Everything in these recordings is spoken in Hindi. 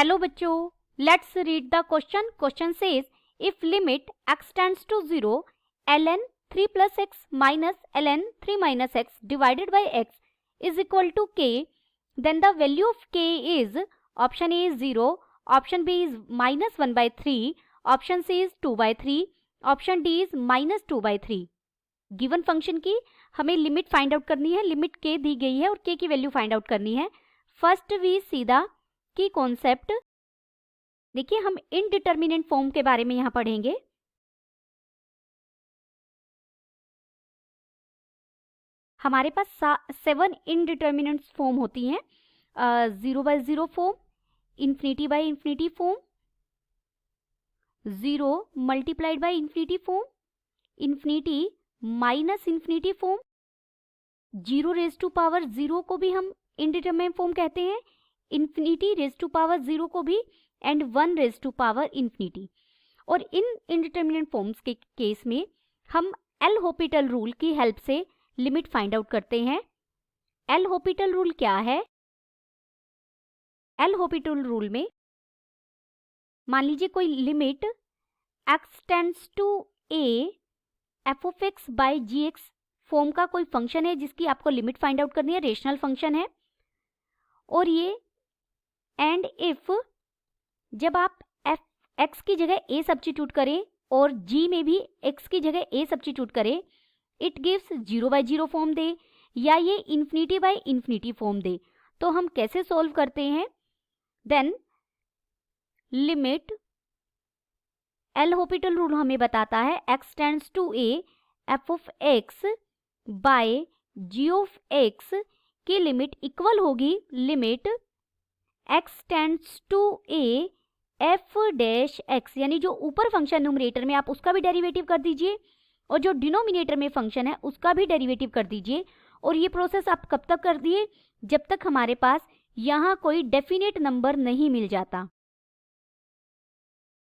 हेलो बच्चों, let's read the question. Question says if limit x tends to 0 ln 3 plus x minus ln 3 minus x divided by x is equal to k, then the value of k is option A is 0, option B is minus 1 by 3, option C is 2 by 3, option D is minus 2 by 3. Given function की हमें लिमिट फाइंड आउट करनी है. लिमिट k दी गई है और k की वैल्यू फाइंड आउट करनी है. फर्स्ट वी सीधा की कॉन्सेप्ट. देखिए, हम इनडिटर्मिनेंट फॉर्म के बारे में यहां पढ़ेंगे. हमारे पास 7 इनडिटर्मिनेंट फॉर्म होती हैं. 0 by 0 form, infinity by infinity form, 0 multiplied by infinity form, infinity minus infinity form, 0 raise to power 0 को भी हम इनडिटर्मिनेंट फॉर्म कहते हैं, इन्फिनिटी रेज टू पावर 0 को भी, and 1 raise to power infinity. और इन इनडिटर्मिनेंट फॉर्म्स के केस में हम एल हॉपिटल रूल की हेल्प से लिमिट फाइंड आउट करते हैं. एल हॉपिटल रूल क्या है? एल हॉपिटल रूल में मान लीजिए कोई limit x tends to a f of x by gx form का कोई फंक्शन है जिसकी आपको लिमिट फाइंड आउट करनी है. रेशनल फंक्शन है. और ये एंड इफ जब आप x की जगह a सब्स्टिट्यूट करें और g में भी x की जगह a सब्स्टिट्यूट करें, इट गिव्स 0 बाय 0 फॉर्म दे या ये इन्फिनिटी बाय इन्फिनिटी फॉर्म दे. तो हम कैसे सॉल्व करते हैं? Then limit L'Hopital rule हमें बताता है x tends to a f of x by g of x की लिमिट इक्वल होगी limit x tends to a f dash x, यानी जो ऊपर फंक्शन न्यूमरेटर में आप उसका भी डेरिवेटिव कर दीजिए और जो डिनोमिनेटर में फंक्शन है उसका भी डेरिवेटिव कर दीजिए. और ये प्रोसेस आप कब तक कर दिए? जब तक हमारे पास यहाँ कोई डेफिनेट नंबर नहीं मिल जाता.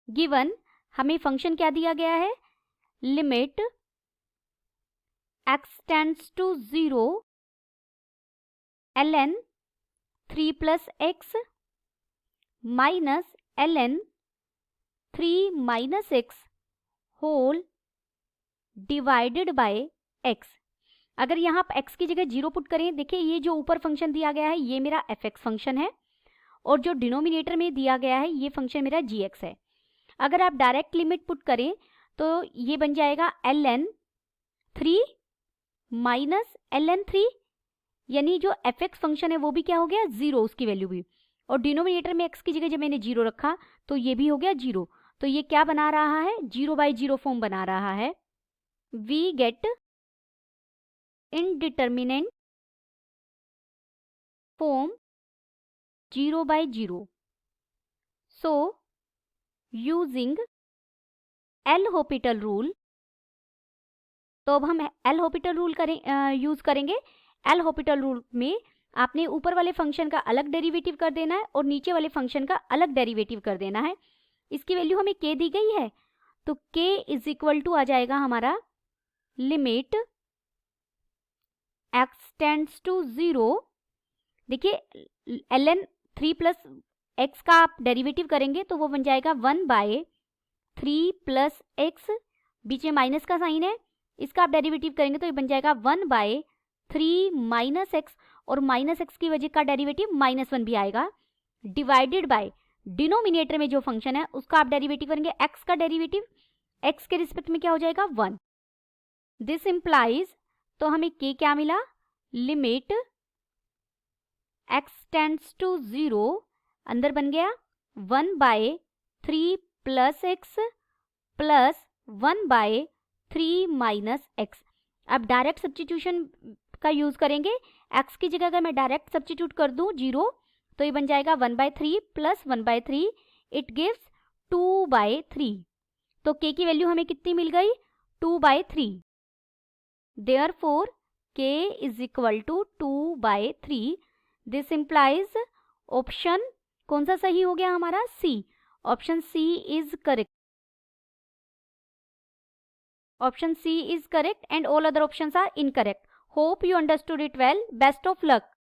गिवन हमें फंक्शन क्या दिया गया है? Limit x tends to 0 ln 3 plus x minus ln 3 minus x whole divided by x. अगर यहाँ आप x की जगह 0 पुट करें, देखिए ये जो ऊपर फंक्शन दिया गया है ये मेरा fx फंक्शन है और जो डिनोमिनेटर में दिया गया है ये फंक्शन मेरा gx है. अगर आप डायरेक्ट लिमिट पुट करें तो ये बन जाएगा ln 3 माइनस ln 3, यानी जो fx फंक्शन है वो भी क्या हो गया? 0, उसकी वैल्यू भी. और डिनोमिनेटर में x की जगह जब मैंने 0 रखा तो ये भी हो गया 0. तो ये क्या बना रहा है? 0 बाय 0 फॉर्म बना रहा है. We get indeterminate form 0 by 0. So using L Hospital rule, तो अब हम L Hospital रूल यूज करेंगे. L Hospital रूल में आपने ऊपर वाले फंक्शन का अलग डेरिवेटिव कर देना है और नीचे वाले फंक्शन का अलग डेरिवेटिव कर देना है. इसकी वैल्यू हमें k दी गई है तो k इज इक्वल टू आ जाएगा हमारा लिमिट x टेंड्स टू 0. देखिए ln 3 प्लस x का आप डेरिवेटिव करेंगे तो वो बन जाएगा 1 बाय 3 प्लस एक्स, बीच में माइनस का साइन है, इसका आप डेरिवेटिव करेंगे तो ये बन जाएगा 1 बाय 3 माइनस एक्स, और माइनस एक्स की वजह का डेरिवेटिव -1 भी आएगा, डिवाइडेड बाय डिनोमिनेटर में जो फंक्शन है उसका आप डेरिवेटिव करेंगे. x का डेरिवेटिव x के रिस्पेक्ट में क्या हो जाएगा? 1. दिस इम्प्लाइज, तो हमें k क्या मिला? लिमिट x टेंड्स टू 0 अंदर बन गया 1 by 3 plus x plus 1 by 3 minus x. अब डायरेक्ट सब्स्टिट्यूशन का यूज करेंगे. x की जगह अगर मैं डायरेक्ट सब्स्टिट्यूट कर दूं 0 तो ये बन जाएगा 1 by 3 plus 1 by 3, it gives 2 by 3. तो k की वैल्यू हमें कितनी मिल गई? 2 by 3. Therefore, k is equal to 2 by 3. This implies option कौन सा सही हो गया हमारा? C. Option C is correct. Option C is correct and all other options are incorrect. Hope you understood it well. Best of luck.